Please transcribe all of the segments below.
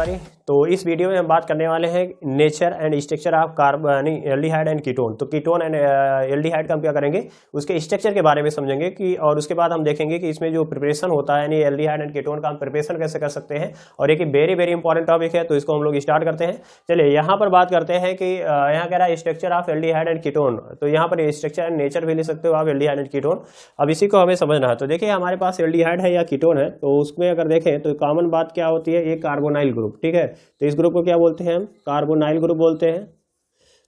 Everybody. तो इस video में हम बात करने वाले हैं nature and structure of carbon aldehyde and ketone. तो कीटोन एंड एल्डिहाइड का हम क्या करेंगे, उसके स्ट्रक्चर के बारे में समझेंगे कि, और उसके बाद हम देखेंगे कि इसमें जो प्रिपरेशन होता है यानी एल्डिहाइड एंड कीटोन का हम प्रिपरेशन कैसे कर सकते हैं। और एक वेरी वेरी इंपॉर्टेंट टॉपिक है, तो इसको हम लोग स्टार्ट करते हैं। चलिए यहाँ पर बात करते हैं कि यहाँ कह रहा है structure of aldehyde and ketone. तो यहाँ पर स्ट्रक्चर एंड नेचर भी ले सकते हो आप एल्डिहाइड एंड कीटोन। अब इसी को हमें समझना है। तो देखिए हमारे पास एल्डिहाइड है या कीटोन है, तो उसमें अगर देखें तो कॉमन बात क्या होती है, एक कार्बोनाइल ग्रुप। ठीक है, तो इस ग्रुप को क्या बोलते हैं हम, कार्बोनाइल ग्रुप बोलते हैं।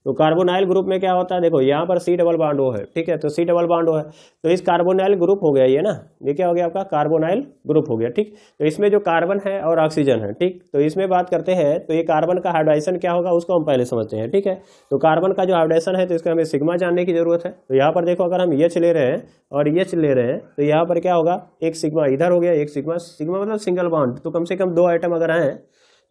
तो कार्बोनाइल ग्रुप में क्या होता है, देखो यहाँ पर C डबल बॉन्ड O है। ठीक है, तो C डबल बॉन्ड O है, तो इस कार्बोनाइल ग्रुप हो गया ये ना, ये क्या हो गया आपका कार्बोनाइल ग्रुप हो गया। ठीक, तो इसमें जो कार्बन है और ऑक्सीजन है, ठीक, तो इसमें बात करते हैं तो ये कार्बन का हाइड्राइजेशन क्या होगा उसको हम पहले समझते हैं। ठीक है, तो कार्बन का जो हाइड्राइजेशन है तो इसका हमें सिग्मा जानने की जरूरत है। तो यहाँ पर देखो अगर हम H ले रहे हैं और H ले रहे हैं तो यहाँ पर क्या होगा, एक सिग्मा इधर हो गया, एक सिग्मा, सिग्मा मतलब सिंगल बॉन्ड, तो कम से कम दो आइटम अगर हैं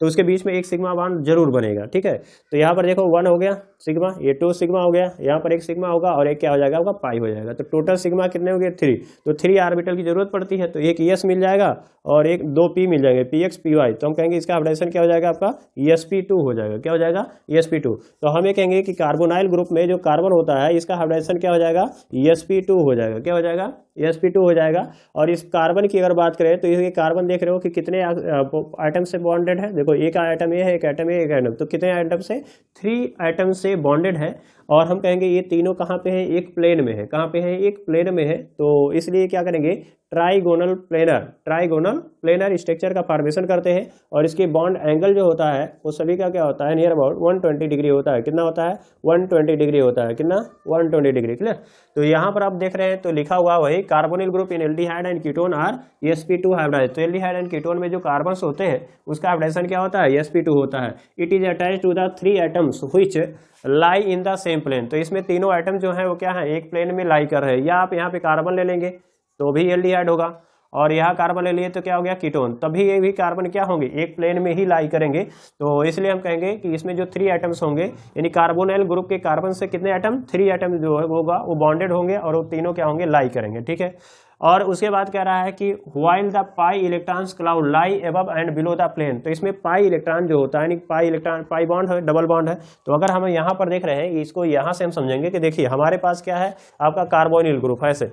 तो उसके बीच में एक सिग्मा बॉन्ड जरूर बनेगा। ठीक है, तो यहाँ पर देखो 1 हो गया सिग्मा, ये 2 सिग्मा हो गया, यहाँ पर एक सिग्मा होगा और एक क्या हो जाएगा आपका पाई हो जाएगा। तो टोटल सिग्मा कितने हो गए 3, तो 3 ऑर्बिटल की जरूरत पड़ती है। तो एक S मिल जाएगा और एक 2 P मिल जाएंगे, PX PY। तो हम कहेंगे इसका हाइड्राइजेशन क्या हो जाएगा आपका sp2 हो जाएगा। क्या हो जाएगा sp2। तो हम ये कहेंगे कि कार्बोनाइल ग्रुप में जो कार्बन होता है इसका हाइड्राइजेशन क्या हो जाएगा sp2 हो जाएगा। क्या हो जाएगा sp2 हो जाएगा। और इस कार्बन की अगर बात करें तो ये कार्बन देख रहे हो कि कितने आइटम से बॉन्डेड है। देखो एक आइटम ये है, एक आइटम ये, एक आइटम, तो कितने आइटम से 3 आइटम से बॉन्डेड है। और हम कहेंगे ये तीनों कहाँ पे है, एक प्लेन में है। कहाँ पे है, एक प्लेन में है। तो इसलिए क्या करेंगे, ट्राइगोनल प्लेनर स्ट्रक्चर का फॉर्मेशन करते हैं। और इसके बॉन्ड एंगल जो होता है वो सभी का क्या होता है, नियर अबाउट 120 डिग्री होता है। कितना होता है, 120 डिग्री होता है। कितना, 120 डिग्री। क्लियर। तो यहाँ पर आप देख रहे हैं तो लिखा हुआ वही carbonyl group in aldehyde and ketone are sp2 hybridise. तो एल्डिहाइड एंड कीटोन में जो कार्बन्स होते हैं उसका हाइब्रिडाइजेशन क्या होता है, sp2 होता है। It is attached to the 3 atoms which lie in the same plane. तो इसमें तीनों एटम जो है वो क्या है, एक प्लेन में लाई कर रहे हैं। या आप यहाँ पे कार्बन ले लेंगे तो भी एल्डिहाइड होगा, और यहाँ कार्बन ले लिए तो क्या हो गया कीटोन, तभी ये भी कार्बन क्या होंगे, एक प्लेन में ही लाई करेंगे। तो इसलिए हम कहेंगे कि इसमें जो 3 एटम्स होंगे, यानी कार्बोनाइल ग्रुप के कार्बन से कितने एटम, 3 एटम जो है होगा वो बॉन्डेड होंगे और वो तीनों क्या होंगे, लाई करेंगे। ठीक है, और उसके बाद कह रहा है कि while the pi electrons cloud lie above and below the plane. तो इसमें पाई इलेक्ट्रॉन जो होता है, यानी पाई इलेक्ट्रॉन, पाई बॉन्ड है, डबल बॉन्ड है। तो अगर हम यहाँ पर देख रहे हैं इसको, यहाँ से हम समझेंगे कि देखिए हमारे पास क्या है आपका कार्बोनिल ग्रुप है ऐसे,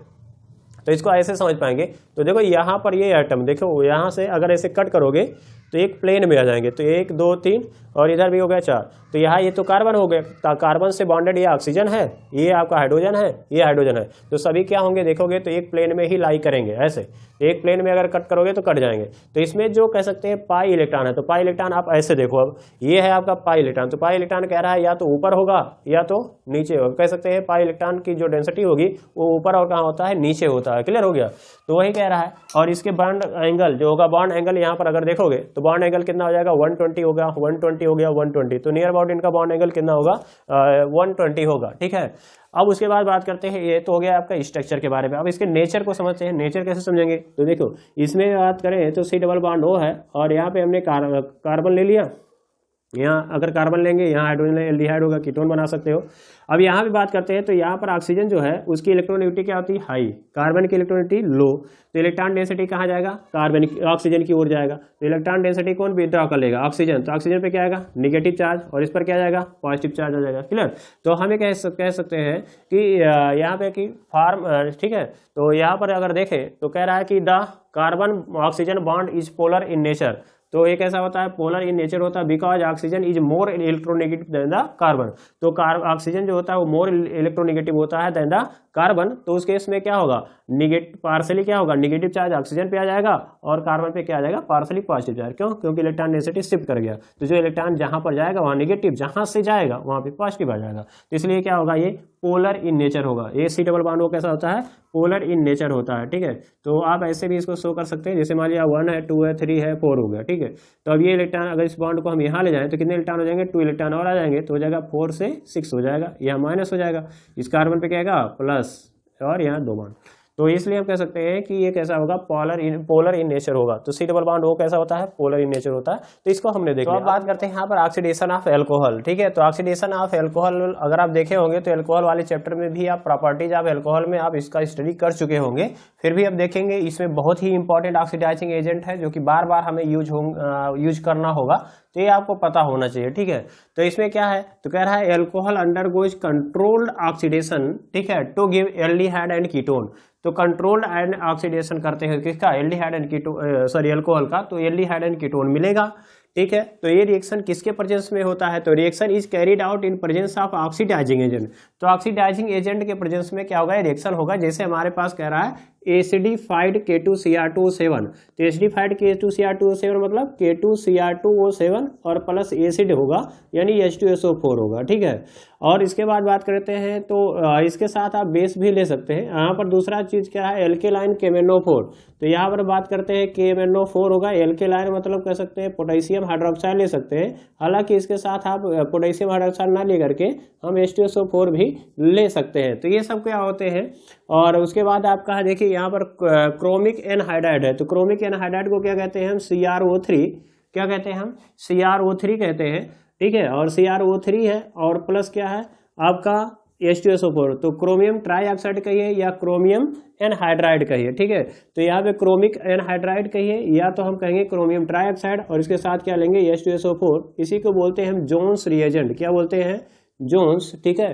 तो इसको ऐसे समझ पाएंगे। तो देखो यहाँ पर ये एटम देखो, यहाँ से अगर ऐसे कट करोगे तो एक प्लेन में आ जाएंगे। तो 1 2 3 और इधर भी हो गया 4। तो यहाँ ये तो कार्बन हो गया, कार्बन से बॉन्डेड ये ऑक्सीजन है, ये आपका हाइड्रोजन है, ये हाइड्रोजन है। तो सभी क्या होंगे देखोगे तो एक प्लेन में ही लाई करेंगे ऐसे, एक प्लेन में अगर कट करोगे तो कट जाएंगे। तो इसमें जो कह सकते हैं पाई इलेक्ट्रॉन है, तो पाई इलेक्ट्रॉन आप ऐसे देखो, अब ये है आपका पाई इलेक्ट्रॉन। तो पाई इलेक्ट्रॉन कह रहा है या तो ऊपर होगा या तो नीचे होगा। कह सकते हैं पाई इलेक्ट्रॉन की जो डेंसिटी होगी वो ऊपर और कहाँ होता है, नीचे होता है। क्लियर हो गया, तो वही कह रहा है। और इसके बॉन्ड एंगल जो होगा, बॉन्ड एंगल यहाँ पर अगर देखोगे तो बॉन्ड एंगल कितना हो जाएगा, 120 होगा, 120 हो गया, 120। तो नियर अबाउट इनका बॉन्ड एंगल कितना होगा, 120 होगा। ठीक है, अब उसके बाद बात करते हैं, ये तो हो गया आपका स्ट्रक्चर के बारे में। अब इसके नेचर को समझते हैं। नेचर कैसे समझेंगे, तो देखो इसमें बात करें तो C डबल बॉन्ड O है और यहाँ पे हमने कार्बन ले लिया। यहाँ अगर कार्बन लेंगे, यहाँ हाइड्रोजन एल्डिहाइड होगा, कीटोन बना सकते हो। अब यहाँ भी बात करते हैं तो यहाँ पर ऑक्सीजन जो है उसकी इलेक्ट्रोनेगेटिविटी क्या होती है, हाई, कार्बन की इलेक्ट्रोनेगेटिविटी लो। तो इलेक्ट्रॉन डेंसिटी कहाँ जाएगा, कार्बन ऑक्सीजन की ओर जाएगा। तो इलेक्ट्रॉन डेंसिटी कौन विड्रॉ कर लेगा, ऑक्सीजन। तो ऑक्सीजन पे क्या आएगा, निगेटिव चार्ज, और इस पर क्या जाएगा, पॉजिटिव चार्ज आ जाएगा। क्लियर। तो हमें कह सकते हैं कि यहाँ पे कि फॉर्म, ठीक है, तो यहाँ पर अगर देखें तो कह रहा है कि the carbon oxygen bond is polar in nature. तो ये कैसा होता है, पोलर इन नेचर होता है, because oxygen is more electronegative than the carbon. तो ऑक्सीजन जो होता है वो मोर इलेक्ट्रोनेगेटिव होता है देन द कार्बन। तो उस केस में क्या होगा, निगेटिव पार्सली क्या होगा, निगेटिव चार्ज ऑक्सीजन पे आ जाएगा और कार्बन पे क्या आ जाएगा, पार्सली पॉजिटिव चार्ज। क्यों, क्योंकि इलेक्ट्रॉन डेंसिटी शिफ्ट कर गया। तो जो इलेक्ट्रॉन जहां पर जाएगा वहां निगेटिव, जहां से जाएगा वहां पे पॉजिटिव आ जाएगा। तो इसलिए क्या होगा, ये पोलर इन नेचर होगा। ये C डबल बॉन्ड कैसा होता है, पोलर इन नेचर होता है। ठीक है, तो आप ऐसे भी इसको शो कर सकते हैं, जैसे मान लिया 1 है, 2 है, 3 है, 4 हो गया। ठीक है, तो अब ये इलेक्ट्रॉन अगर इस बॉन्ड को हम यहाँ ले जाएं तो कितने इलेक्ट्रॉन हो जाएंगे, 2 इलेक्ट्रॉन और आ जाएंगे। तो हो जाएगा 4 से 6 हो जाएगा, यहाँ माइनस हो जाएगा। इस कार्बन पे क्या आएगा, प्लस, और यहाँ 2 बॉन्ड। तो इसलिए हम कह सकते हैं कि ये कैसा होगा, पोलर इन नेचर होगा। तो सी डबल बॉन्ड वो कैसा होता है, पोलर इन नेचर होता है। तो इसको हमने देखा। तो अब बात करते हैं यहाँ पर ऑक्सीडेशन ऑफ एल्कोहल। ठीक है, तो ऑक्सीडेशन ऑफ एल्कोहल अगर आप देखे होंगे तो एल्कोहल वाले चैप्टर में भी आप प्रॉपर्टीज ऑफ एल्कोहल में आप इसका स्टडी कर चुके होंगे, फिर भी अब देखेंगे। इसमें बहुत ही इंपॉर्टेंट ऑक्सीडाइजिंग एजेंट है जो कि बार बार हमें यूज करना होगा, तो ये आपको पता होना चाहिए। ठीक है, तो इसमें क्या है, तो कह रहा है एल्कोहल अंडरगोज कंट्रोल्ड ऑक्सीडेशन, ठीक है, to give aldehyde and ketone. तो कंट्रोल्ड एंड ऑक्सीडेशन करते हैं किसका, aldehyde and ketone, sorry alcohol का, तो एल्डिहाइड एंड कीटोन मिलेगा। ठीक है, तो ये रिएक्शन किसके प्रेजेंस में होता है, तो reaction is carried out in presence of oxidising agent. तो ऑक्सीडाइजिंग एजेंट के प्रेजेंस में क्या होगा, रिएक्शन होगा। जैसे हमारे पास कह रहा है एसिडिफाइड K2Cr2O7, तो एसिडिफाइड K2Cr2O7 मतलब K2Cr2O7 और प्लस एसिड होगा यानी H2SO4 होगा। ठीक है, और इसके बाद बात करते हैं तो इसके साथ आप बेस भी ले सकते हैं। यहाँ पर दूसरा चीज क्या है, एल्केलाइन KMnO4। तो यहाँ पर बात करते हैं KMnO4 होगा। एल्केलाइन मतलब कह सकते हैं पोटेशियम हाइड्रोक्साइड ले सकते हैं, हालांकि इसके साथ आप पोटेशियम हाइड्रोक्साइड ना ले करके हम H2SO4 भी ले सकते हैं। तो ये सब क्या होते हैं। और उसके बाद आपका है देखिए यहाँ पर क्रोमिक एनहाइड्राइड है। तो क्रोमिक एनहाइड्राइड को क्या कहते हैं हम, CrO3, क्या कहते हैं हम, CrO3 कहते हैं। ठीक है, और CrO3 है और प्लस क्या है आपका H2SO4, तो क्रोमियम ट्राईऑक्साइड कहिए या क्रोमियम एनहाइड्राइड कहिए। ठीक है, तो यहाँ पे क्रोमिक एनहाइड्राइड कहिए या तो हम कहेंगे क्रोमियम ट्राईऑक्साइड, और इसके साथ क्या लेंगे H2SO4। इसी को बोलते हैं हम जोन्स रिएजेंट। क्या बोलते हैं, जोन्स। ठीक है,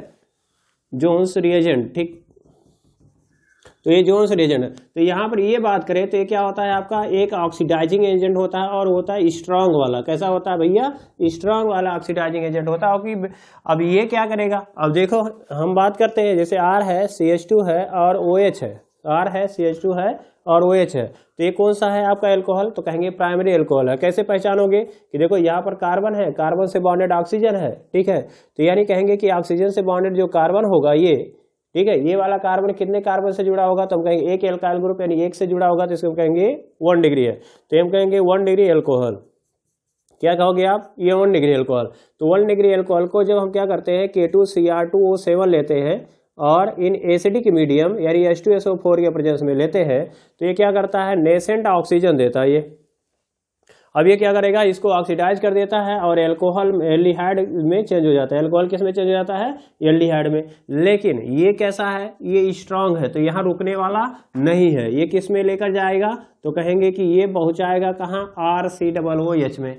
जोन्स रिएजेंट। ठीक, तो ये जोन्स रिएजेंट है। तो यहाँ पर ये बात करें तो ये क्या होता है आपका, एक ऑक्सीडाइजिंग एजेंट होता है और होता है स्ट्रांग वाला। कैसा होता है भैया, स्ट्रांग वाला ऑक्सीडाइजिंग एजेंट होता है। कि अब ये क्या करेगा, अब देखो हम बात करते हैं जैसे R है, CH2 है और OH है, R है, CH2 है और OH है। तो ये कौन सा है आपका एल्कोहल, तो कहेंगे प्राइमरी एल्कोहल है। कैसे पहचानोगे कि देखो यहाँ पर कार्बन है, कार्बन से बॉन्डेड ऑक्सीजन है। ठीक है, तो यानी कहेंगे कि ऑक्सीजन से बॉन्डेड जो कार्बन होगा ये, ठीक है, ये वाला कार्बन कितने कार्बन से जुड़ा होगा, तो हम कहेंगे एक एल्काइल ग्रुप यानी एक से जुड़ा होगा, तो इसको हम कहेंगे 1 डिग्री है। तो हम कहेंगे 1 डिग्री एल्कोहल। क्या कहोगे आप, ये 1 डिग्री एल्कोहल। तो 1 डिग्री एल्कोहल को जब हम क्या करते हैं K2Cr2O7 लेते हैं और इन एसिडिक मीडियम यानी H2SO4 के प्रेजेंस में लेते हैं, तो ये क्या करता है, नेसेंट ऑक्सीजन देता है ये। अब ये क्या करेगा, इसको ऑक्सीडाइज कर देता है और एल्कोहल एल्डिहाइड में चेंज हो जाता है। एल्कोहल किस में चेंज हो जाता है, एल्डिहाइड में। लेकिन ये कैसा है, ये स्ट्रांग है, तो यहाँ रुकने वाला नहीं है। ये किस में लेकर जाएगा, तो कहेंगे कि ये पहुंचाएगा कहाँ, RCOOH में।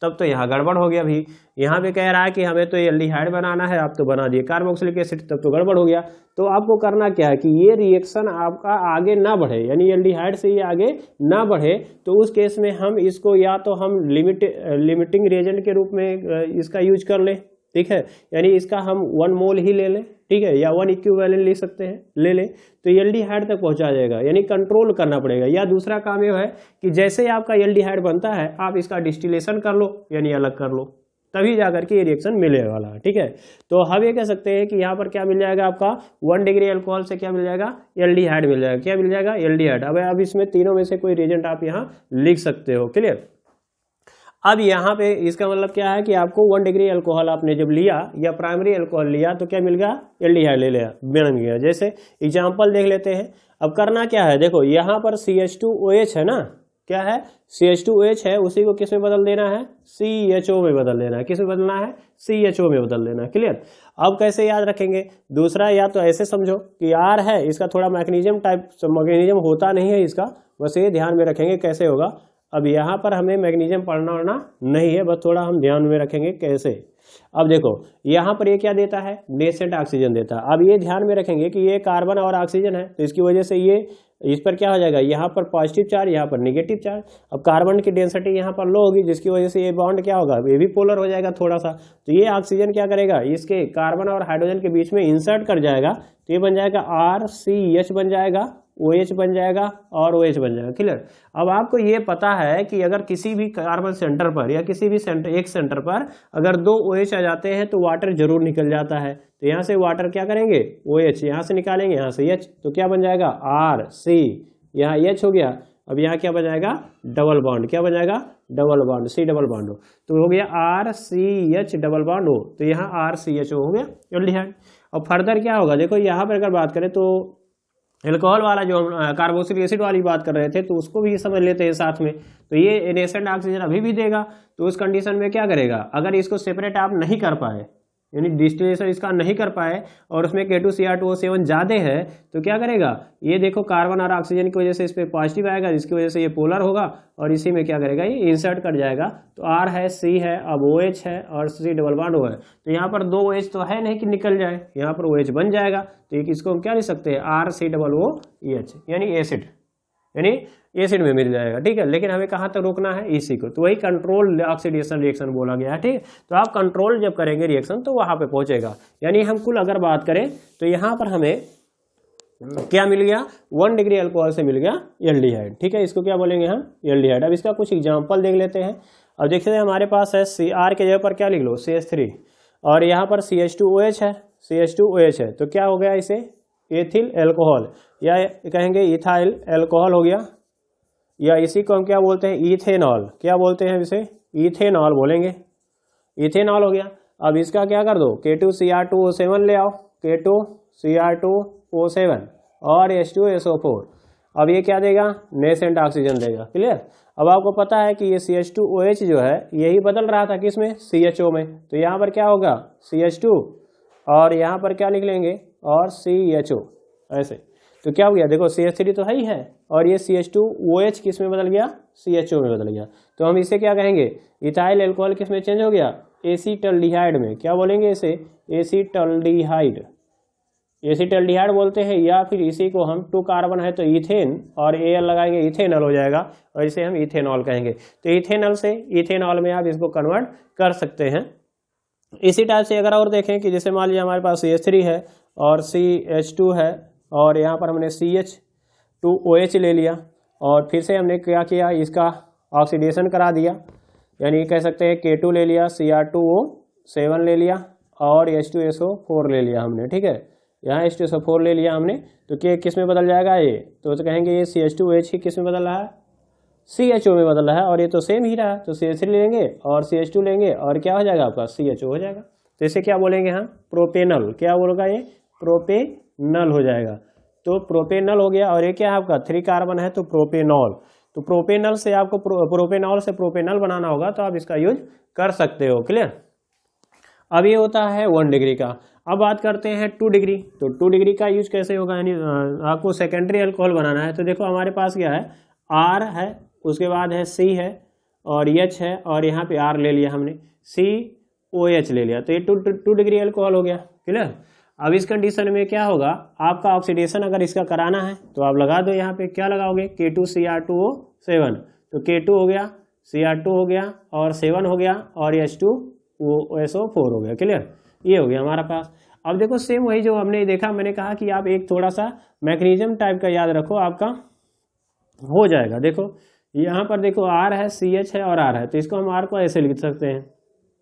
तब तो यहाँ गड़बड़ हो गया भी। यहाँ पे कह रहा है कि हमें तो एल्डिहाइड बनाना है, आप तो बना दिए कार्बोक्सिलिक एसिड, तब तो गड़बड़ हो गया। तो आपको करना क्या है कि ये रिएक्शन आपका आगे ना बढ़े, यानी एल्डिहाइड से ये आगे ना बढ़े, तो उस केस में हम इसको या तो हम लिमिटिंग रिएजेंट के रूप में इसका यूज कर लें। ठीक है, यानी इसका हम 1 मोल ही ले लें। ठीक है, या 1 इक्विवेलेंट ले सकते हैं, ले लें, तो एल्डिहाइड तक पहुंचा जाएगा, यानी कंट्रोल करना पड़ेगा। या दूसरा काम यह है कि जैसे आपका एल्डिहाइड बनता है आप इसका डिस्टिलेशन कर लो, यानी अलग कर लो, तभी जाकर के ये रिएक्शन मिलने वाला है। ठीक है, तो हम ये कह सकते हैं कि यहाँ पर क्या मिल जाएगा आपका, 1 डिग्री एल्कोहल से क्या मिल जाएगा, एल्डिहाइड मिल जाएगा। क्या मिल जाएगा, एल्डिहाइड। अब इसमें तीनों में से कोई रिएजेंट आप यहाँ लिख सकते हो। क्लियर। अब यहाँ पे इसका मतलब क्या है कि आपको 1 डिग्री एल्कोहल आपने जब लिया या प्राइमरी एल्कोहल लिया तो क्या मिल गया, एल्डिहाइड ले लिया, बन गया। जैसे एग्जांपल देख लेते हैं। अब करना क्या है, देखो यहाँ पर CH2OH है ना, क्या है, CH2OH है, उसी को किस में बदल देना है, CHO में बदल देना है। किस में बदलना है, CHO में बदल देना है। क्लियर। अब कैसे याद रखेंगे, दूसरा या तो ऐसे समझो कि R है, इसका थोड़ा मैग्नीशियम टाइप मैग्नीशियम होता नहीं है इसका, बस ये ध्यान में रखेंगे कैसे होगा। अब यहाँ पर हमें मैग्नीशियम पढ़ना नहीं है, बस थोड़ा हम ध्यान में रखेंगे कैसे। अब देखो यहाँ पर ये क्या देता है, नेसेंट ऑक्सीजन देता है। अब ये ध्यान में रखेंगे कि ये कार्बन और ऑक्सीजन है, तो इसकी वजह से ये इस पर क्या हो जाएगा, यहाँ पर पॉजिटिव चार्ज, यहाँ पर नेगेटिव चार्ज। अब कार्बन की डेंसिटी यहाँ पर लो होगी, जिसकी वजह से ये बॉन्ड क्या होगा, ये भी पोलर हो जाएगा थोड़ा सा। तो ये ऑक्सीजन क्या करेगा, इसके कार्बन और हाइड्रोजन के बीच में इंसर्ट कर जाएगा, तो ये बन जाएगा RCH बन जाएगा, OH बन जाएगा और OH बन जाएगा। क्लियर। अब आपको ये पता है कि अगर किसी भी कार्बन सेंटर पर या किसी भी एक सेंटर पर अगर 2 OH आ जाते हैं तो वाटर जरूर निकल जाता है। तो यहाँ से वाटर क्या करेंगे, OH यहाँ से निकालेंगे, यहाँ से H, तो क्या बन जाएगा RC, यहाँ H हो गया। अब यहाँ क्या बन जाएगा, डबल बॉन्ड। क्या बन जाएगा, double bond, C double bond हो, तो हो गया RCH डबल बॉन्ड हो, तो यहाँ RCHO हो गया एल्डिहाइड। और फर्दर क्या होगा, देखो यहाँ पर अगर बात करें तो एल्कोहल वाला जो हम कार्बोक्सिलिक एसिड वाली बात कर रहे थे तो उसको भी समझ लेते हैं साथ में। तो ये नेसेंट ऑक्सीजन अभी भी देगा, तो उस कंडीशन में क्या करेगा, अगर इसको सेपरेट आप नहीं कर पाए, यानी डिस्टिलेशन इसका नहीं कर पाए और उसमें K2Cr2O7 ज़्यादा है, तो क्या करेगा, ये देखो कार्बन और ऑक्सीजन की वजह से इस पर पॉजिटिव आएगा, जिसकी वजह से ये पोलर होगा और इसी में क्या करेगा, ये इंसर्ट कर जाएगा। तो R है, C है, अब OH है और C डबल बॉन्ड O है। तो यहाँ पर 2 OH तो है नहीं कि निकल जाए, यहाँ पर OH बन जाएगा। तो एक इसको हम क्या लिख सकते हैं, RCOOH, यानी एसिड, यानी एसिड में मिल जाएगा। ठीक है, लेकिन हमें कहाँ तक रोकना है, इसी को। तो वही कंट्रोल ऑक्सीडेशन रिएक्शन बोला गया है। ठीक, तो आप कंट्रोल जब करेंगे रिएक्शन तो वहां पे पहुंचेगा। यानी हम कुल अगर बात करें तो यहाँ पर हमें क्या मिल गया, 1 डिग्री अल्कोहल से मिल गया एल्डिहाइड। ठीक है, इसको क्या बोलेंगे हम, एल्डिहाइड। अब इसका कुछ एग्जाम्पल देख लेते हैं। अब देखते हैं हमारे पास है CR के जगह पर क्या लिख लो, CH3, और यहाँ पर CH2OH है, CH2OH है, तो क्या हो गया, इसे एथिल एल्कोहल या कहेंगे इथाइल एल्कोहल हो गया, या इसी को हम क्या बोलते हैं, इथेनॉल। क्या बोलते हैं इसे, इथेनॉल बोलेंगे, इथेनॉल हो गया। अब इसका क्या कर दो, K2Cr2O7 ले आओ, K2Cr2O7 और H2SO4। अब ये क्या देगा, नेसेंट ऑक्सीजन देगा। क्लियर। अब आपको पता है कि ये CH2OH जो है यही बदल रहा था किसमें, CHO में। तो यहाँ पर क्या होगा, CH2 और यहाँ पर क्या लिख लेंगे, और CHO, ऐसे। तो क्या हो गया, देखो CH3 तो है ही है और ये CH2OH किस में बदल गया, CHO में बदल गया। तो हम इसे क्या कहेंगे, इथाइल एल्कोहल किस में चेंज हो गया, एसीटल्डिहाइड में। क्या बोलेंगे इसे, एसीटल्डिहाइड, एसीटल्डिहाइड बोलते हैं। या फिर इसी को हम 2 कार्बन है तो इथेन और Al लगाएंगे, इथेनॉल हो जाएगा, और इसे हम इथेनॉल कहेंगे। तो इथेनॉल से इथेनॉल में आप इसको कन्वर्ट कर सकते हैं। इसी टाइप से अगर और देखें कि जैसे मान लीजिए हमारे पास CH3 है और CH2 है और यहाँ पर हमने CH2OH ले लिया और फिर से हमने क्या किया, इसका ऑक्सीडेशन करा दिया, यानी कह सकते हैं K2 ले लिया, Cr2O7 ले लिया और H2SO4 ले लिया हमने। ठीक है, यहाँ H2SO4 ले लिया हमने, तो क्या किस में बदल जाएगा ये, तो कहेंगे ये CH2OH ही किस में बदल रहा है, CHO में बदल रहा है, और ये तो सेम ही रहा है। तो CH3 लेंगे और CH2 लेंगे और क्या हो जाएगा आपका, CHO हो जाएगा। तो इसे क्या बोलेंगे हम, प्रोपेनल। क्या बोलेगा ये, प्रोपेनल हो जाएगा। तो प्रोपेनल हो गया। और ये क्या है आपका, 3 कार्बन है तो प्रोपेनॉल। तो प्रोपेनल से आपको प्रोपेनॉल से प्रोपेनल बनाना होगा तो आप इसका यूज कर सकते हो। क्लियर। अब ये होता है 1 डिग्री का। अब बात करते हैं 2 डिग्री। तो 2 डिग्री का यूज कैसे होगा, यानी आपको सेकेंडरी अल्कोहल बनाना है। तो देखो हमारे पास क्या है, R है, उसके बाद है C है और H है, और यहाँ पे R ले लिया हमने, COH ले लिया। तो ये 2 डिग्री अल्कोहल हो गया। क्लियर। अब इस कंडीशन में क्या होगा, आपका ऑक्सीडेशन अगर इसका कराना है तो आप लगा दो, यहाँ पे क्या लगाओगे, K2Cr2O7। तो K2 हो गया, Cr2 हो गया और 7 हो गया और H2SO4 हो गया। क्लियर, ये हो गया हमारा पास। अब देखो सेम वही जो हमने देखा, मैंने कहा कि आप एक थोड़ा सा मैकेनिज्म टाइप का याद रखो, आपका हो जाएगा। देखो यहाँ पर देखो R है, CH है और R है, तो इसको हम R को ऐसे लिख सकते हैं,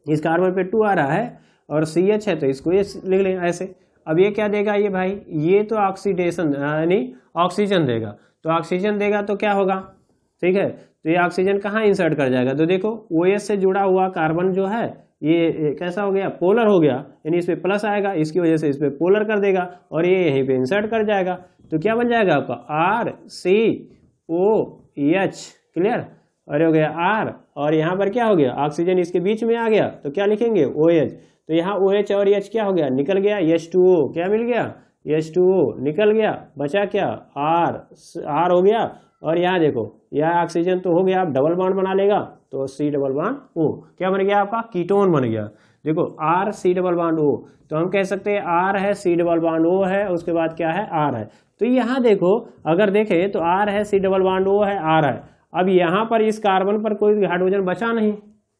इस कार्बन पे 2 आ रहा है और CH है तो इसको ये लिख लेंगे ऐसे। अब ये क्या देगा ये भाई, ये तो ऑक्सीडेशन यानी ऑक्सीजन देगा। तो ऑक्सीजन देगा तो क्या होगा, ठीक है, तो ये ऑक्सीजन कहाँ इंसर्ट कर जाएगा, तो देखो OH से जुड़ा हुआ कार्बन जो है ये कैसा हो गया, पोलर हो गया, यानी इस पे प्लस आएगा, इसकी वजह से इस पे पोलर कर देगा और ये यहीं पे इंसर्ट कर जाएगा। तो क्या बन जाएगा आपका RCOH। क्लियर, और हो गया R, और यहाँ पर क्या हो गया, ऑक्सीजन इसके बीच में आ गया तो क्या लिखेंगे OH। तो यहाँ OH और H क्या हो गया, निकल गया, H2O क्या मिल गया, H2O निकल गया, बचा क्या R हो गया। और यहाँ देखो यह ऑक्सीजन तो हो गया, आप डबल बॉन्ड बना लेगा तो C डबल बॉन्ड O क्या बन गया आपका, कीटोन बन गया। देखो R C double bond O, तो हम कह सकते हैं R है, C डबल बॉन्ड O है, उसके बाद क्या है R है। तो यहाँ देखो अगर देखें तो R है, C डबल बॉन्ड O है, R है। अब यहाँ पर इस कार्बन पर कोई हाइड्रोजन बचा नहीं,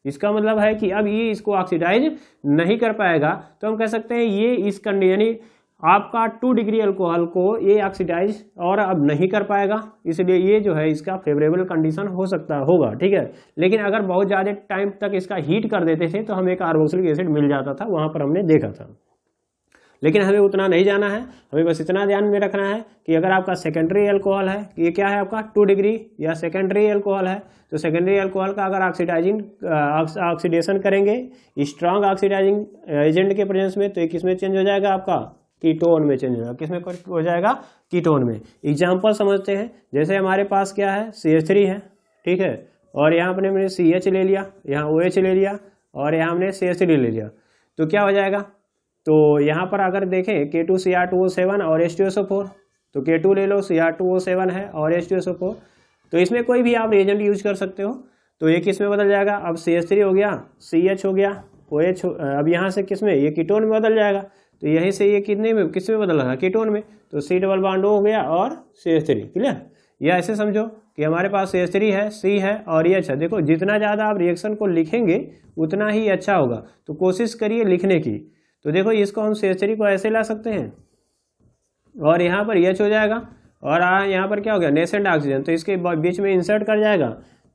इसका मतलब है कि अब ये इसको ऑक्सीडाइज नहीं कर पाएगा। तो हम कह सकते हैं ये इस कंडीशन यानी आपका 2 डिग्री अल्कोहल को ये ऑक्सीडाइज और अब नहीं कर पाएगा, इसलिए ये जो है इसका फेवरेबल कंडीशन हो सकता होगा। ठीक है, लेकिन अगर बहुत ज़्यादा टाइम तक इसका हीट कर देते थे तो हमें कार्बोक्सिलिक एसिड मिल जाता था, वहाँ पर हमने देखा था। लेकिन हमें उतना नहीं जाना है, हमें बस इतना ध्यान में रखना है कि अगर आपका सेकेंडरी अल्कोहल है, ये क्या है आपका 2 डिग्री या सेकेंडरी अल्कोहल है, तो सेकेंडरी अल्कोहल का अगर ऑक्सीडेशन करेंगे स्ट्रांग ऑक्सीडाइजिंग एजेंट के प्रेजेंस में, तो किस में चेंज हो जाएगा आपका कीटोन में चेंज होगा। किसमें हो जाएगा? कीटोन में। एग्जाम्पल समझते हैं, जैसे हमारे पास क्या है, CH3 है, ठीक है, और यहाँ पर हमने CH ले लिया, यहाँ OH ले लिया, और यहाँ हमने CH3 ले लिया, तो क्या हो जाएगा? तो यहाँ पर अगर देखें K2Cr2O7 और H2SO4, तो K2 ले लो, Cr2O7 है और H2SO4, तो इसमें कोई भी आप रिएजेंट यूज कर सकते हो। तो ये किस में बदल जाएगा? अब CH3 हो गया, CH हो गया, OH अब यहाँ से किस में? ये कीटोन में बदल जाएगा। तो यहीं से ये कितने में, किस में बदल रहा है? कीटोन में। तो C डबल बॉन्ड O हो गया और CH3। क्लियर? या ऐसे समझो कि हमारे पास CH3 है, C है और H है। देखो जितना ज़्यादा आप रिएक्शन को लिखेंगे उतना ही अच्छा होगा, तो कोशिश करिए लिखने की। तो देखो इसको हम CH3 को ऐसे ला सकते हैं और यहाँ पर H हो जाएगा, और यहाँ पर क्या हो गया? नेसेंट ऑक्सीजन, तो इसके बीच में इंसर्ट कर जाएगा,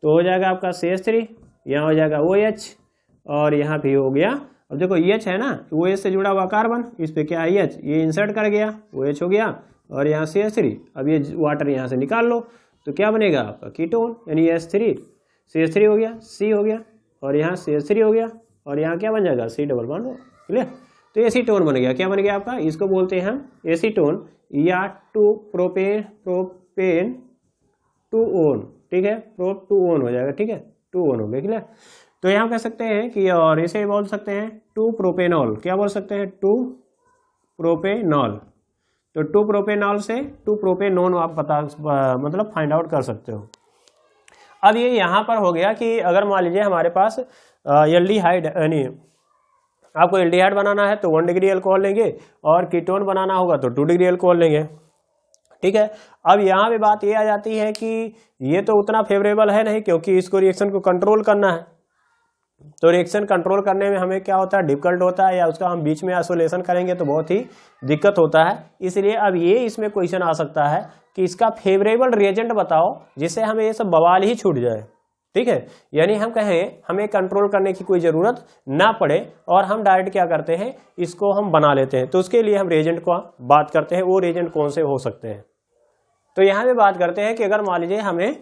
तो हो जाएगा आपका CH3, यहाँ हो जाएगा OH, और यहाँ भी हो गया। अब देखो H है ना, OH से जुड़ा हुआ कार्बन, इस पे क्या है? H, ये इंसर्ट कर गया, OH हो गया, और यहाँ CH3। अब ये वाटर यहाँ से निकाल लो, तो क्या बनेगा आपका? कीटोन, यानी H3, CH3 हो गया, C हो गया, और यहाँ CH3 हो गया, और यहाँ क्या बन जाएगा? C double bond O। Clear? तो एसीटोन बन गया। क्या बन गया आपका? इसको बोलते हैं हम एसीटोन या प्रोपेन टू ओन, ठीक है, प्रोप टू ओन हो जाएगा, ठीक है, टू ओन हो गया। क्लियर? तो यहाँ कह सकते हैं कि, और इसे बोल सकते हैं टू प्रोपेनॉल। क्या बोल सकते हैं? Two propanol. तो टू प्रोपेनॉल से टू प्रोपेनोन आप पता मतलब फाइंड आउट कर सकते हो। अब ये यहाँ पर हो गया कि अगर मान लीजिए हमारे पास एल्डिहाइड, यानी आपको एल्डिहाइड बनाना है तो 1 डिग्री अल्कोहल लेंगे, और कीटोन बनाना होगा तो 2 डिग्री अल्कोहल लेंगे, ठीक है। अब यहाँ पे बात ये आ जाती है कि ये तो उतना फेवरेबल है नहीं, क्योंकि इसको रिएक्शन को कंट्रोल करना है, तो रिएक्शन कंट्रोल करने में हमें क्या होता है? डिफिकल्ट होता है, या उसका हम बीच में आइसोलेशन करेंगे तो बहुत ही दिक्कत होता है। इसलिए अब ये इसमें क्वेश्चन आ सकता है कि इसका फेवरेबल रिएजेंट बताओ जिससे हमें ये सब बवाल ही छूट जाए, ठीक है। यानी हम कहें हमें कंट्रोल करने की कोई ज़रूरत ना पड़े और हम डायरेक्ट क्या करते हैं? इसको हम बना लेते हैं। तो उसके लिए हम रिएजेंट को बात करते हैं, वो रिएजेंट कौन से हो सकते हैं। तो यहाँ पे बात करते हैं कि अगर मान लीजिए हमें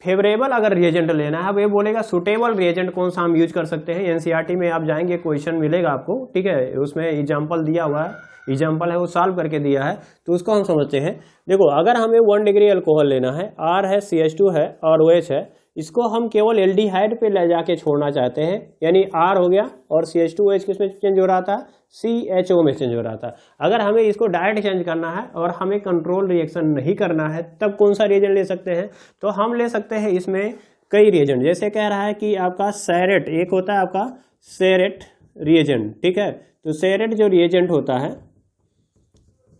फेवरेबल अगर रिएजेंट लेना है, अब ये बोलेगा सुटेबल रिएजेंट कौन सा हम यूज कर सकते हैं। एनसीईआरटी में आप जाएंगे, क्वेश्चन मिलेगा आपको, ठीक है, उसमें एग्जाम्पल दिया हुआ है, एग्जाम्पल है वो सॉल्व करके दिया है, तो उसको हम समझते हैं। देखो अगर हमें 1 डिग्री अल्कोहल लेना है, R है, CH2 है और OH है, इसको हम केवल एल्डिहाइड पे ले जाके छोड़ना चाहते हैं, यानी R हो गया और CH2OH किस में चेंज हो रहा था? CHO में चेंज हो रहा था। अगर हमें इसको डायरेक्ट चेंज करना है और हमें कंट्रोल रिएक्शन नहीं करना है, तब कौन सा रिएजेंट ले सकते हैं? तो हम ले सकते हैं इसमें कई रिएजेंट। जैसे कह रहा है कि आपका सेरेट, एक होता है आपका सेरेट रिएजेंट, ठीक है। तो सेरेट जो रिएजेंट होता है,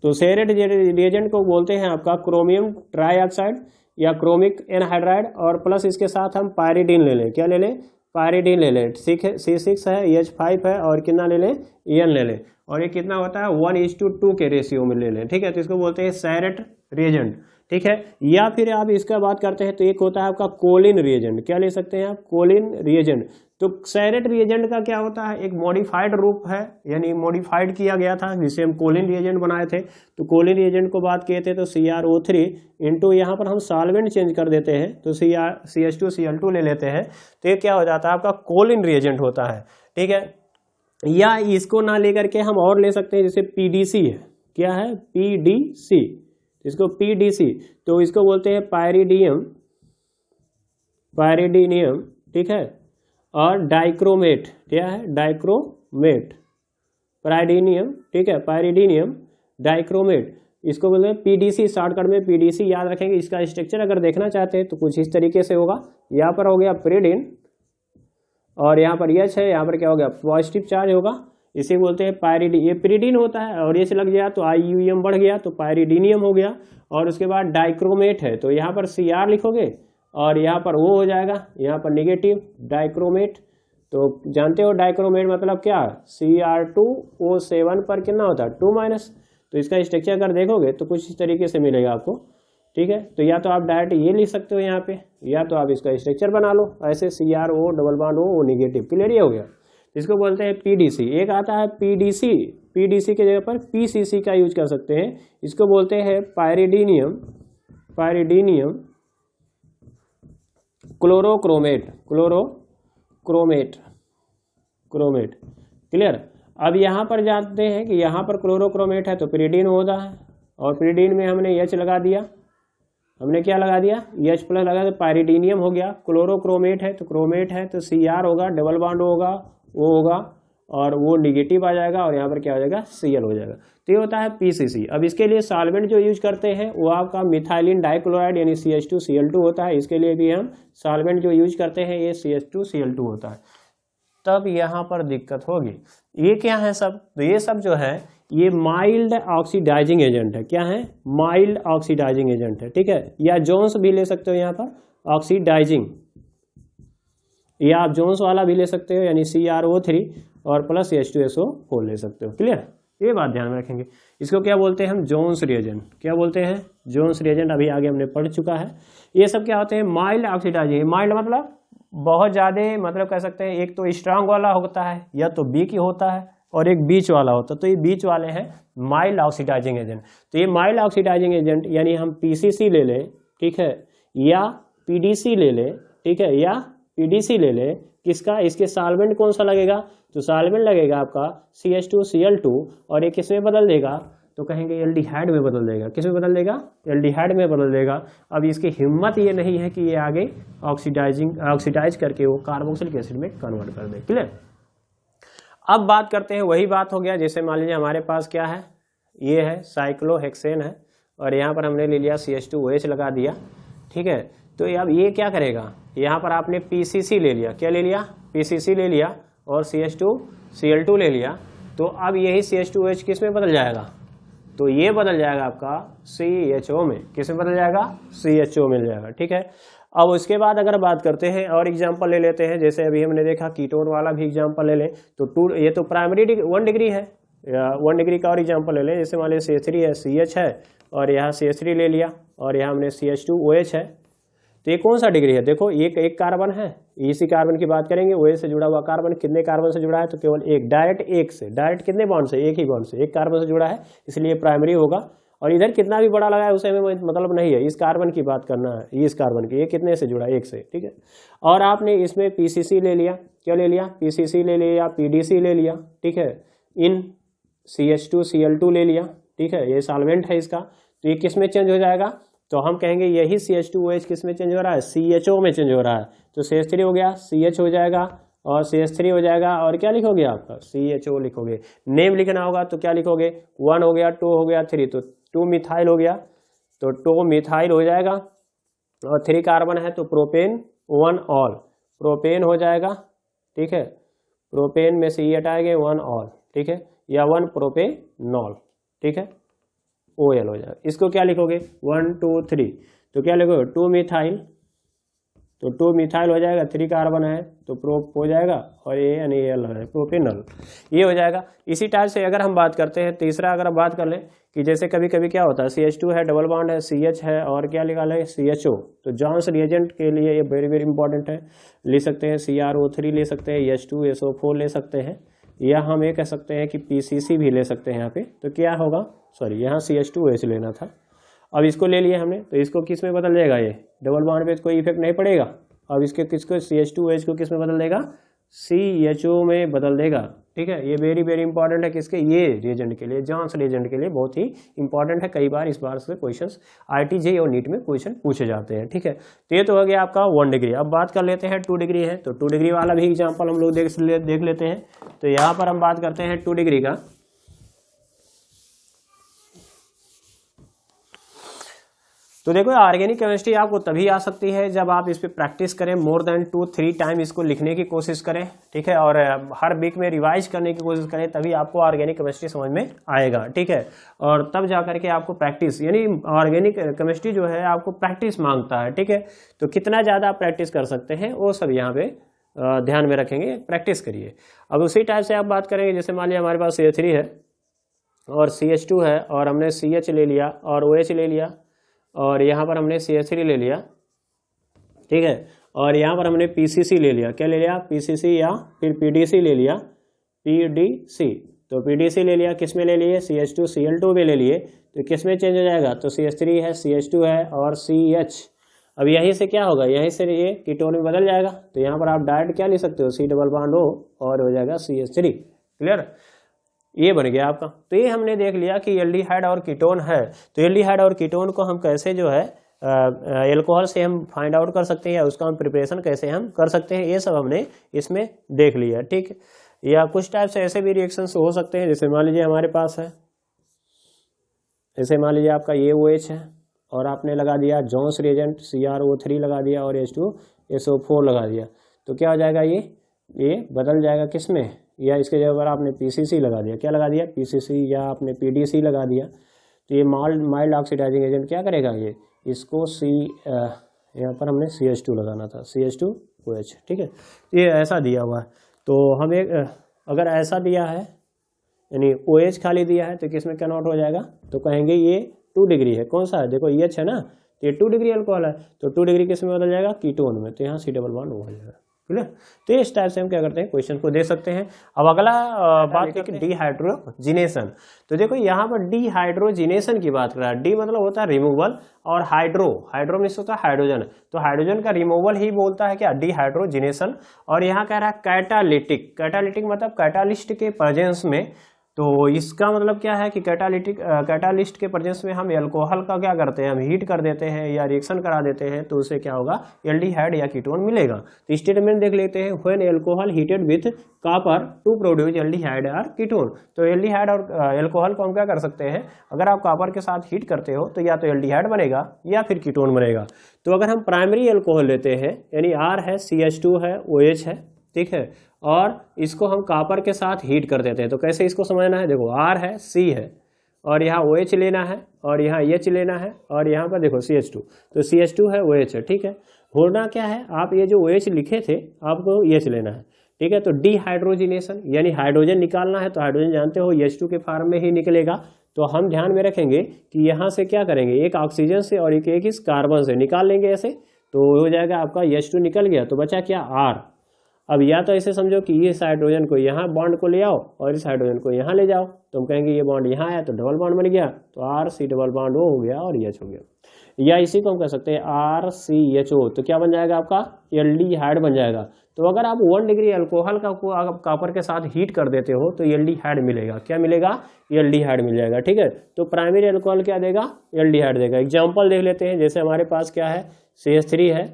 तो सेरेट रिएजेंट को बोलते हैं आपका क्रोमियम ट्राईऑक्साइड या क्रोमिक एनहाइड्राइड, और प्लस इसके साथ हम पायरिडीन ले लें। क्या ले लें? पायरिडीन ले लें। C6 है, EH5 है, और कितना ले लें? EN ले लें। और ये कितना होता है? 1:2 के रेशियो में ले लें, ठीक है। तो इसको बोलते हैं सेरेट रिएजेंट, ठीक है। या फिर आप इसका बात करते हैं तो एक होता है आपका कोलिन रिएजेंट। क्या ले सकते हैं आप? Collin reagent. तो सेरेट रिएजेंट का क्या होता है? एक मॉडिफाइड रूप है, यानी मॉडिफाइड किया गया था जिसे हम कोलिन रिएजेंट बनाए थे। तो कोलिन रिएजेंट को बात किए थे तो CrO3 इंटू यहाँ पर हम सॉल्वेंट चेंज कर देते हैं, तो CH2Cl2 ले लेते हैं, तो ये क्या हो जाता है? आपका कोलिन रिएजेंट होता है, ठीक है। या इसको ना लेकर के हम और ले सकते हैं, जैसे PDC है। क्या है? PDC, इसको PDC, तो इसको बोलते हैं पायरिडीनियम, ठीक है। और डाइक्रोमेट, क्या है? डाइक्रोमेट, पायरिडीनियम, ठीक है, पायरिडीनियम डाइक्रोमेट, इसको बोलते हैं PDC, शॉर्टकट में PDC याद रखेंगे। इसका स्ट्रक्चर अगर देखना चाहते हैं तो कुछ इस तरीके से होगा। यहाँ पर हो गया पिरिडिन, और यहाँ पर H है, यहाँ पर क्या हो गया? पॉजिटिव चार्ज होगा, इसे बोलते हैं पायरिडी। ये पिरिडिन होता है और H लग गया तो IUM बढ़ गया तो पायरिडीनियम हो गया। और उसके बाद डाइक्रोमेट है, तो यहाँ पर Cr लिखोगे और यहाँ पर O हो जाएगा, यहाँ पर निगेटिव डाइक्रोमेट। तो जानते हो डाइक्रोमेट मतलब क्या? Cr2O7 पर कितना होता है? 2-। तो इसका स्ट्रक्चर अगर देखोगे तो कुछ इस तरीके से मिलेगा आपको, ठीक है। तो या तो आप डायरेक्ट ये लिख सकते हो यहाँ पे, या तो आप इसका स्ट्रक्चर बना लो ऐसे, CrO double bond O negative. Clear? ये हो गया। इसको बोलते हैं PDC। एक आता है PDC, PDC के जगह पर PCC का यूज कर सकते हैं। इसको बोलते हैं पायरिडीनियम क्लोरोक्रोमेट। Chlorochromate, chromate. क्लियर? अब यहाँ पर जानते हैं कि यहाँ पर क्लोरोक्रोमेट है तो पिरीडीन होता है, और पिरीडीन में हमने H लगा दिया, हमने क्या लगा दिया H प्लस लगा तो पायरिडीनियम हो गया। क्लोरोक्रोमेट है तो क्रोमेट है तो Cr होगा, डबल बॉन्ड होगा, वो होगा और वो निगेटिव आ जाएगा और यहाँ पर क्या हो जाएगा Cl हो जाएगा। तो ये होता है PCC। अब इसके लिए सॉल्वेंट जो यूज करते हैं वो आपका मिथाइलिन डाइक्लोराइड यानी CH2Cl2 होता है। इसके लिए भी हम सॉल्वेंट जो यूज करते हैं ये CH2Cl2 होता है। तब यहाँ पर दिक्कत होगी। ये क्या है सब, तो ये सब जो है ये माइल्ड ऑक्सीडाइजिंग एजेंट है। क्या है, माइल्ड ऑक्सीडाइजिंग एजेंट है, ठीक है। या जोन्स भी ले सकते हो यहाँ पर ऑक्सीडाइजिंग, या आप जोन्स वाला भी ले सकते हो यानी CrO3 और प्लस H2SO4 ले सकते हो। क्लियर, ये बात ध्यान में रखेंगे। इसको क्या बोलते हैं हम, जोन्स रिएजेंट। क्या बोलते हैं, जोन्स रिएजेंट। अभी आगे हमने पढ़ चुका है। ये सब क्या होते हैं, माइल्ड ऑक्सीडाइजिंग। माइल्ड मतलब बहुत ज़्यादा, मतलब कह सकते हैं एक तो स्ट्रांग वाला होता है या तो वीक होता है और एक बीच वाला होता है। तो ये बीच वाले हैं माइल्ड ऑक्सीडाइजिंग एजेंट। तो ये माइल्ड ऑक्सीडाइजिंग एजेंट यानी हम PCC ले लें, ठीक है, या PDC ले लें, ठीक है, या PDC ले लें। किसका, इसके सॉल्वेंट कौन सा लगेगा, तो सॉल्वेंट लगेगा आपका CH2Cl2 और ये किस में बदल देगा, तो कहेंगे एल्डिहाइड में बदल देगा। किस में बदल देगा, एल्डिहाइड में बदल देगा। अब इसकी हिम्मत ये नहीं है कि ये आगे ऑक्सीडाइज करके वो कार्बोक्सिलिक एसिड में कन्वर्ट कर दे। क्लियर। अब बात करते हैं, वही बात हो गया जैसे मान लीजिए हमारे पास क्या है, ये है साइक्लोहेक्सेन है और यहाँ पर हमने ले लिया CH2OH लगा दिया, ठीक है। तो अब ये क्या करेगा, यहाँ पर आपने PCC ले लिया, क्या ले लिया, PCC ले लिया और CH2Cl2 ले लिया। तो अब यही CH2OH किस में बदल जाएगा, तो ये बदल जाएगा आपका CHO में। किस में बदल जाएगा, CHO मिल जाएगा, ठीक है। अब उसके बाद अगर बात करते हैं और एग्जांपल ले लेते हैं, जैसे अभी हमने देखा कीटोन वाला भी एग्जांपल ले लें तो ये तो प्राइमरी 1 डिग्री है, 1 डिग्री का और एग्जांपल ले लें। जैसे मान लीजिए CH3 है, CH है और यहाँ CH3 ले लिया और यहाँ हमने CH2OH है। तो ये कौन सा डिग्री है, देखो एक कार्बन है, इसी कार्बन की बात करेंगे। OH से जुड़ा हुआ कार्बन कितने कार्बन से जुड़ा है, तो केवल एक, डायरेक्ट एक से, डायरेक्ट कितने बॉन्ड से, एक ही बॉन्ड से, एक कार्बन से जुड़ा है, इसलिए प्राइमरी होगा। और इधर कितना भी बड़ा लगा है उसे हमें मतलब नहीं है, इस कार्बन की बात करना है, इस कार्बन की, ये कितने से जुड़ा है, एक से, ठीक है। और आपने इसमें PCC ले लिया, क्या ले लिया, PCC ले लिया, PDC ले लिया, ठीक है, इन CH2Cl2 ले लिया, ठीक है, ये सॉल्वेंट है इसका। तो ये किस में चेंज हो जाएगा, तो हम कहेंगे यही CH2OH किस में चेंज हो रहा है, CHO में चेंज हो रहा है। तो CH3 हो गया, CH हो जाएगा और CH3 हो जाएगा और क्या लिखोगे आप, CHO लिखोगे। नेम लिखना होगा तो क्या लिखोगे, 1 हो गया, 2 हो गया, 3, तो 2 मिथाइल हो गया, तो 2 मिथाइल हो जाएगा और 3 कार्बन है तो प्रोपेन 1 ऑल, प्रोपेन हो जाएगा, ठीक है। प्रोपेन में से ये हटाएंगे 1 ऑल, ठीक है, या 1 प्रोपेनॉल, ठीक है, OL हो जाएगा। इसको क्या लिखोगे, 1 2 3, तो क्या लिखोगे 2 मिथाइल, तो 2 मिथाइल हो जाएगा, 3 कार्बन है तो प्रोप हो जाएगा और ये यानी एल है प्रोपेनॉल, ये हो जाएगा। इसी टाइप से अगर हम बात करते हैं तीसरा, अगर हम बात कर लें कि जैसे कभी कभी क्या होता है, CH2 है, डबल बॉन्ड है, CH है और क्या निकाला है, CHO। तो जॉन्स रिएजेंट के लिए ये वेरी वेरी इंपॉर्टेंट है, ले सकते हैं CrO3 ले सकते हैं, H2SO4 ले सकते हैं, या हम ये कह सकते हैं कि PCC भी ले सकते हैं यहाँ पे। तो क्या होगा, सॉरी यहाँ CH2OH लेना था, अब इसको ले लिया हमने, तो इसको किस में बदल जाएगा, ये डबल बॉन्ड पे कोई इफेक्ट नहीं पड़ेगा। अब इसके किसको, CH2OH को किस में बदल देगा, CHO में बदल देगा, ठीक है। ये वेरी वेरी इंपॉर्टेंट है किसके, ये रिएजेंट के लिए, जॉन्स रिएजेंट के लिए बहुत ही इंपॉर्टेंट है। कई बार इस बार से क्वेश्चंस IIT और नीट में क्वेश्चन पूछे जाते हैं, ठीक है। तो ये तो हो गया आपका 1 डिग्री। अब बात कर लेते हैं 2 डिग्री है, तो 2 डिग्री वाला भी एग्जाम्पल हम लोग देख लेते हैं। तो यहाँ पर हम बात करते हैं 2 डिग्री का। तो देखो ऑर्गेनिक केमिस्ट्री आपको तभी आ सकती है जब आप इस पे प्रैक्टिस करें, मोर देन 2-3 टाइम इसको लिखने की कोशिश करें, ठीक है, और हर वीक में रिवाइज करने की कोशिश करें, तभी आपको ऑर्गेनिक केमिस्ट्री समझ में आएगा, ठीक है। और तब जा करके आपको प्रैक्टिस, यानी ऑर्गेनिक केमिस्ट्री जो है आपको प्रैक्टिस मांगता है, ठीक है। तो कितना ज़्यादा आप प्रैक्टिस कर सकते हैं वो सब यहाँ पे ध्यान में रखेंगे, प्रैक्टिस करिए। अब उसी टाइप से आप बात करेंगे, जैसे मान लिया हमारे पास CH3 है और CH2 है और हमने CH ले लिया और OH ले लिया और यहाँ पर हमने CH3 ले लिया, ठीक है, और यहाँ पर हमने PCC ले लिया, क्या ले लिया, PCC या फिर PDC ले लिया, PDC। तो PDC ले लिया, किस में ले लिए, CH2Cl2 में ले लिए, तो किस में चेंज हो जाएगा, तो CH3 है, CH2 है और CH। अब यहीं से क्या होगा, यहीं से ये कीटोन में बदल जाएगा, तो यहाँ पर आप डायरेक्ट क्या लिख सकते हो, C डबल बॉन्ड O और हो जाएगा CH3। क्लियर। ये बन गया आपका। तो ये हमने देख लिया कि एल्डिहाइड और कीटोन है, तो एल्डिहाइड और कीटोन को हम कैसे जो है एल्कोहल से हम फाइंड आउट कर सकते हैं या उसका हम प्रिपरेशन कैसे हम कर सकते हैं, ये सब हमने इसमें देख लिया। ठीक, या कुछ टाइप से ऐसे भी रिएक्शंस हो सकते हैं, जैसे मान लीजिए हमारे पास है, जैसे मान लीजिए आपका ये OH है और आपने लगा दिया जोन्स रिएजेंट CrO3 लगा दिया और H2SO4 लगा दिया, तो क्या हो जाएगा, ये बदल जाएगा किस में, या इसके जगह पर आपने PCC लगा दिया, क्या लगा दिया, PCC, या आपने PDC लगा दिया, तो ये माइल्ड ऑक्सीडाइजिंग एजेंट क्या करेगा, ये इसको यहाँ पर हमने CH2 लगाना था, CH2OH। ठीक है, ये ऐसा दिया हुआ है, तो हम एक अगर ऐसा दिया है यानी OH खाली दिया है तो किस में कन्वर्ट हो जाएगा, तो कहेंगे ये 2 डिग्री है, कौन सा है, देखो EH है ना, तो ये 2 डिग्री अल्कोहल है, तो 2 डिग्री किस में बदल जाएगा, कीटोन में, तो यहाँ C डबल बॉन्ड हो जाएगा। क्लियर, तो इस टाइप से हम क्या करते हैं, क्वेश्चन को दे सकते हैं। अब अगला बात करते हैं डिहाइड्रोजिनेशन। तो देखो यहाँ पर डिहाइड्रोजिनेशन की बात कर रहा है, डी मतलब होता है रिमूवल और हाइड्रो मीन्स होता है हाइड्रोजन, तो हाइड्रोजन का रिमूवल ही बोलता है क्या, डिहाइड्रोजिनेशन। और यहाँ कह रहा है कैटालिटिक मतलब कैटालिस्ट के प्रेजेंस में, तो इसका मतलब क्या है कि कैटालिस्ट के प्रेजेंस में हम एल्कोहल का क्या करते हैं, हम हीट कर देते हैं या रिएक्शन करा देते हैं, तो उससे क्या होगा, एल्डिहाइड या कीटोन मिलेगा। तो स्टेटमेंट देख लेते हैं, when alcohol heated with copper two produce aldehyde और कीटोन। तो एल्डिहाइड और एल्कोहल को हम क्या कर सकते हैं, अगर आप कॉपर के साथ हीट करते हो तो या तो एल्डिहाइड बनेगा या फिर कीटोन बनेगा। तो अगर हम प्राइमरी एल्कोहल लेते हैं, यानी R है, CH2 है, OH है, ठीक है, और इसको हम कॉपर के साथ हीट कर देते हैं, तो कैसे इसको समझना है, देखो R है, C है, और यहाँ OH लेना है, और यहाँ H लेना है, और यहाँ पर देखो CH2, तो CH2 है, OH है। ठीक है, होना क्या है, आप ये जो OH लिखे थे आपको H लेना है। ठीक है, तो डिहाइड्रोजिनेशन यानी हाइड्रोजन निकालना है, तो हाइड्रोजन जानते हो H2 के फॉर्म में ही निकलेगा, तो हम ध्यान में रखेंगे कि यहाँ से क्या करेंगे, एक ऑक्सीजन से और एक इस कार्बन से निकाल लेंगे ऐसे, तो हो जाएगा आपका H2 निकल गया, तो बचा क्या, R। अब या तो ऐसे समझो कि इस हाइड्रोजन को यहाँ बॉन्ड को ले आओ और इस हाइड्रोजन को यहाँ ले जाओ, तो हम कहेंगे ये बॉन्ड यहाँ आया तो डबल बॉन्ड बन गया, तो RC डबल बॉन्ड O हो गया और H हो गया। या इसी को हम कह सकते हैं RCHO, तो क्या बन जाएगा आपका, एल्डिहाइड बन जाएगा। तो अगर आप 1 डिग्री अल्कोहल का कॉपर के साथ हीट कर देते हो तो एल्डिहाइड मिलेगा, क्या मिलेगा, एल्डिहाइड मिल जाएगा। ठीक है, तो प्राइमरी अल्कोहल क्या देगा, एल्डिहाइड देगा। एग्जाम्पल देख लेते हैं, जैसे हमारे पास क्या है, CH3 है,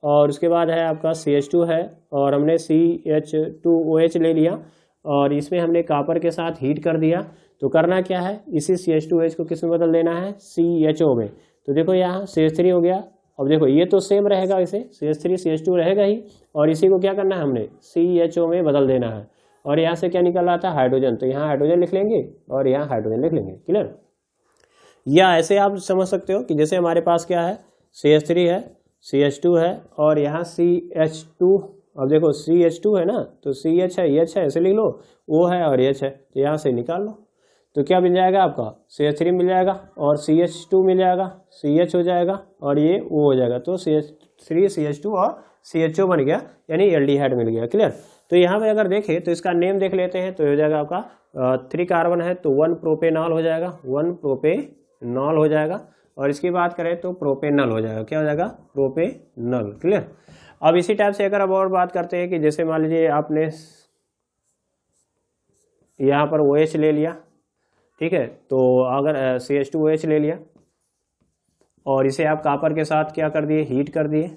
और उसके बाद है आपका CH2 है, और हमने CH2OH ले लिया, और इसमें हमने कॉपर के साथ हीट कर दिया, तो करना क्या है, इसी CH2OH को किस में बदल देना है, CHO में। तो देखो यहाँ CH3 हो गया, अब देखो ये तो सेम रहेगा, इसे CH3 CH2 रहेगा ही, और इसी को क्या करना है, हमने CHO में बदल देना है, और यहाँ से क्या निकल रहा था, हाइड्रोजन, तो यहाँ हाइड्रोजन लिख लेंगे और यहाँ हाइड्रोजन लिख लेंगे। क्लियर, या ऐसे आप समझ सकते हो कि जैसे हमारे पास क्या है, CH3 है, CH2 है, और यहाँ CH2, अब देखो CH2 है ना, तो CH है, H है, ऐसे लिख लो, O है और H है, तो यहाँ से निकाल लो, तो क्या मिल जाएगा आपका, CH3 मिल जाएगा और CH2 मिल जाएगा, CH हो जाएगा और ये O हो जाएगा, तो CH3 CH2 और CHO बन गया, यानी एल्डिहाइड मिल गया। क्लियर, तो यहाँ पे अगर देखें तो इसका नेम देख लेते हैं, तो हो जाएगा आपका 3 कार्बन है तो 1 प्रोपेनॉल हो जाएगा, 1 प्रोपेनॉल हो जाएगा, और इसकी बात करें तो प्रोपेनल हो जाएगा, क्या हो जाएगा, प्रोपेनल। क्लियर, अब इसी टाइप से अगर अब और बात करते हैं कि जैसे मान लीजिए आपने यहाँ पर OH ले लिया, ठीक है, तो अगर CH2OH ले लिया और इसे आप कॉपर के साथ क्या कर दिए, हीट कर दिए,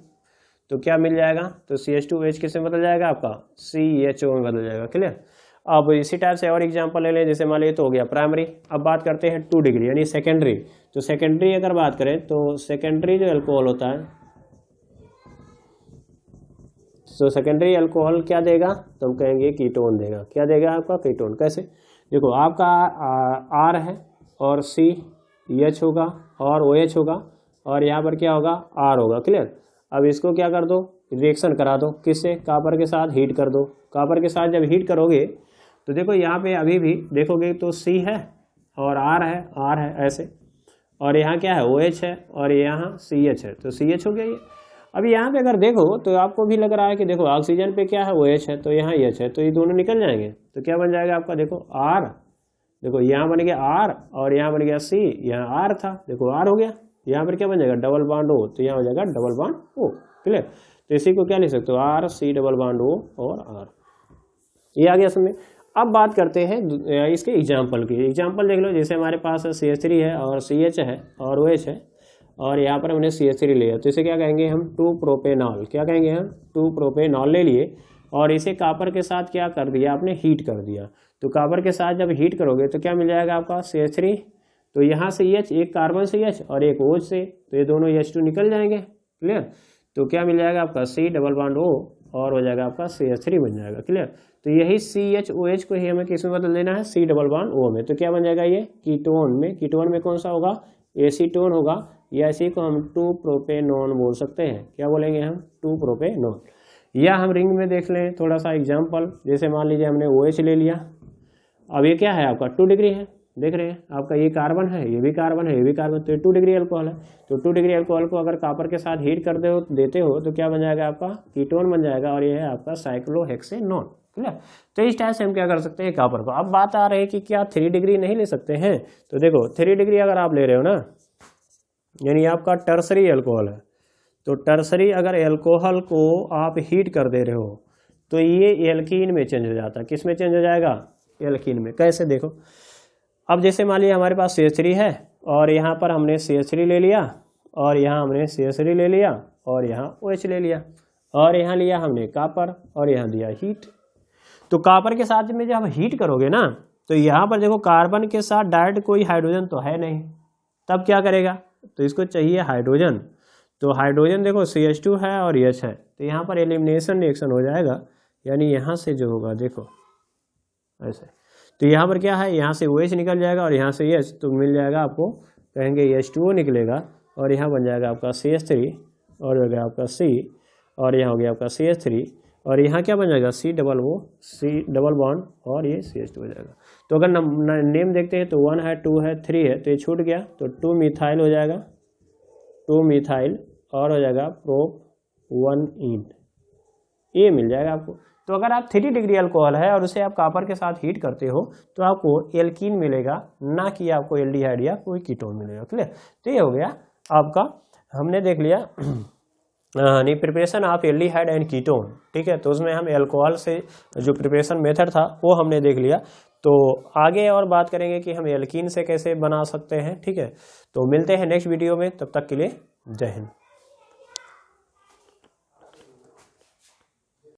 तो क्या मिल जाएगा, तो CH2OH किस में बदल जाएगा आपका, CHO में बदल जाएगा। क्लियर, अब इसी टाइप से और एग्जांपल ले लें, जैसे मान लीजिए तो हो गया प्राइमरी। अब बात करते हैं 2 डिग्री यानी सेकेंडरी। तो सेकेंडरी अगर बात करें तो सेकेंडरी जो अल्कोहल होता है, तो सेकेंडरी अल्कोहल क्या देगा, तो हम कहेंगे कीटोन देगा। क्या देगा आपका, कीटोन। कैसे, देखो आपका R है और CH होगा और OH होगा, और यहाँ पर क्या होगा, R होगा। क्लियर, अब इसको क्या कर दो, रिएक्शन करा दो, किससे, कॉपर के साथ हीट कर दो। कॉपर के साथ जब हीट करोगे तो देखो यहाँ पे अभी भी देखोगे तो C है और R है ऐसे, और यहाँ क्या है, OH है और यहाँ CH है, तो CH हो गया ये। अभी यहाँ पे अगर देखो तो आपको भी लग रहा है कि देखो ऑक्सीजन पे क्या है, OH है, तो यहाँ H है, तो ये दोनों निकल जाएंगे, तो क्या बन जाएगा आपका, देखो R, देखो यहाँ बन गया R और यहाँ बन गया C, यहाँ R था, देखो R हो गया, यहाँ पर क्या बन जाएगा, डबल बॉन्ड O, तो यहाँ हो जाएगा डबल बॉन्ड O। क्लियर, तो इसी को क्या लिख सकते हो, RC डबल बॉन्ड O और R, ये आ गया समझ में। अब बात करते हैं इसके एग्जाम्पल की। एग्जाम्पल देख लो, जैसे हमारे पास CH3 है और CH है और OH है और यहाँ पर हमने CH3 लिया, तो इसे क्या कहेंगे हम 2 प्रोपेनॉल। क्या कहेंगे हम 2 प्रोपेनॉल ले लिए और इसे कॉपर के साथ क्या कर दिया आपने, हीट कर दिया। तो कॉपर के साथ जब हीट करोगे तो क्या मिल जाएगा आपका CH3, तो यहाँ से H, एक कार्बन से H और एक OH से, तो ये दोनों H2 निकल जाएंगे। क्लियर, तो क्या मिल जाएगा आपका C डबल बॉन्ड O और हो जाएगा आपका CH3 बन जाएगा। क्लियर, तो यही CHOH को ही हमें किस में बदल देना है, C डबल बॉन्ड O में। तो क्या बन जाएगा ये कीटोन में। कीटोन में कौन सा होगा, एसीटोन होगा, या इसी को हम 2 प्रोपेनॉन बोल सकते हैं। क्या बोलेंगे हम 2 प्रोपेनॉन। या हम रिंग में देख लें थोड़ा सा एग्जाम्पल, जैसे मान लीजिए हमने OH ले लिया। अब ये क्या है आपका 2 डिग्री है, देख रहे हैं आपका ये कार्बन है, ये भी कार्बन है, ये भी कार्बन, तो ये 2 डिग्री अल्कोहल है। तो 2 डिग्री अल्कोहल को अगर कॉपर के साथ हीट कर देते हो तो क्या बन जाएगा आपका कीटोन बन जाएगा, और ये है आपका साइक्लोहेक्सेनॉन। क्लियर, तो इस टाइप से हम क्या कर सकते हैं कॉपर को। अब बात आ रही है कि क्या 3 डिग्री नहीं ले सकते हैं, तो देखो 3 डिग्री अगर आप ले रहे हो ना, यानी आपका टर्सरी अल्कोहल है, तो टर्सरी अगर एल्कोहल को आप हीट कर दे रहे हो तो ये एल्कीन में चेंज हो जाता है। किस में चेंज हो जाएगा, एल्कीन में। कैसे, देखो अब जैसे मान लिया हमारे पास CH3 है और यहाँ पर हमने CH3 ले लिया और यहाँ हमने CH3 ले लिया और यहाँ OH ले लिया और यहाँ लिया हमने कॉपर और यहाँ दिया हीट। तो कॉपर के साथ में जब हीट करोगे ना, तो यहाँ पर देखो कार्बन के साथ डायरेक्ट कोई हाइड्रोजन तो है नहीं, तब क्या करेगा, तो इसको चाहिए हाइड्रोजन। तो हाइड्रोजन देखो CH2 है और H है, तो यहाँ पर एलिमिनेशन रिएक्शन हो जाएगा, यानी यहाँ से जो होगा देखो ऐसे, तो यहाँ पर क्या है, यहाँ से OH निकल जाएगा और यहाँ से H, तो मिल जाएगा आपको, कहेंगे H2O निकलेगा और यहाँ बन जाएगा आपका CH3 और हो गया आपका C और यहाँ हो गया आपका CH3 और यहाँ क्या बन जाएगा C डबल बॉन्ड और ये CH2 हो जाएगा। तो अगर नेम देखते हैं तो 1 है, 2 है, 3 है, तो ये छूट गया, तो 2 मिथाइल हो जाएगा, 2 मिथाइल और हो जाएगा प्रोप 1 इन, ये मिल जाएगा आपको। तो अगर आप 3 डिग्री अल्कोहल है और उसे आप कॉपर के साथ हीट करते हो तो आपको एल्कीन मिलेगा, ना कि आपको एल्डिहाइड या कोई कीटोन मिलेगा। क्लियर, तो ये हो गया आपका, हमने देख लिया preparation of aldehyde and ketone. ठीक है, तो उसमें हम एल्कोहल से जो प्रिपरेशन मेथड था वो हमने देख लिया। तो आगे और बात करेंगे कि हम एल्कीन से कैसे बना सकते हैं। ठीक है, तो मिलते हैं नेक्स्ट वीडियो में, तब तक के लिए जय हिंद।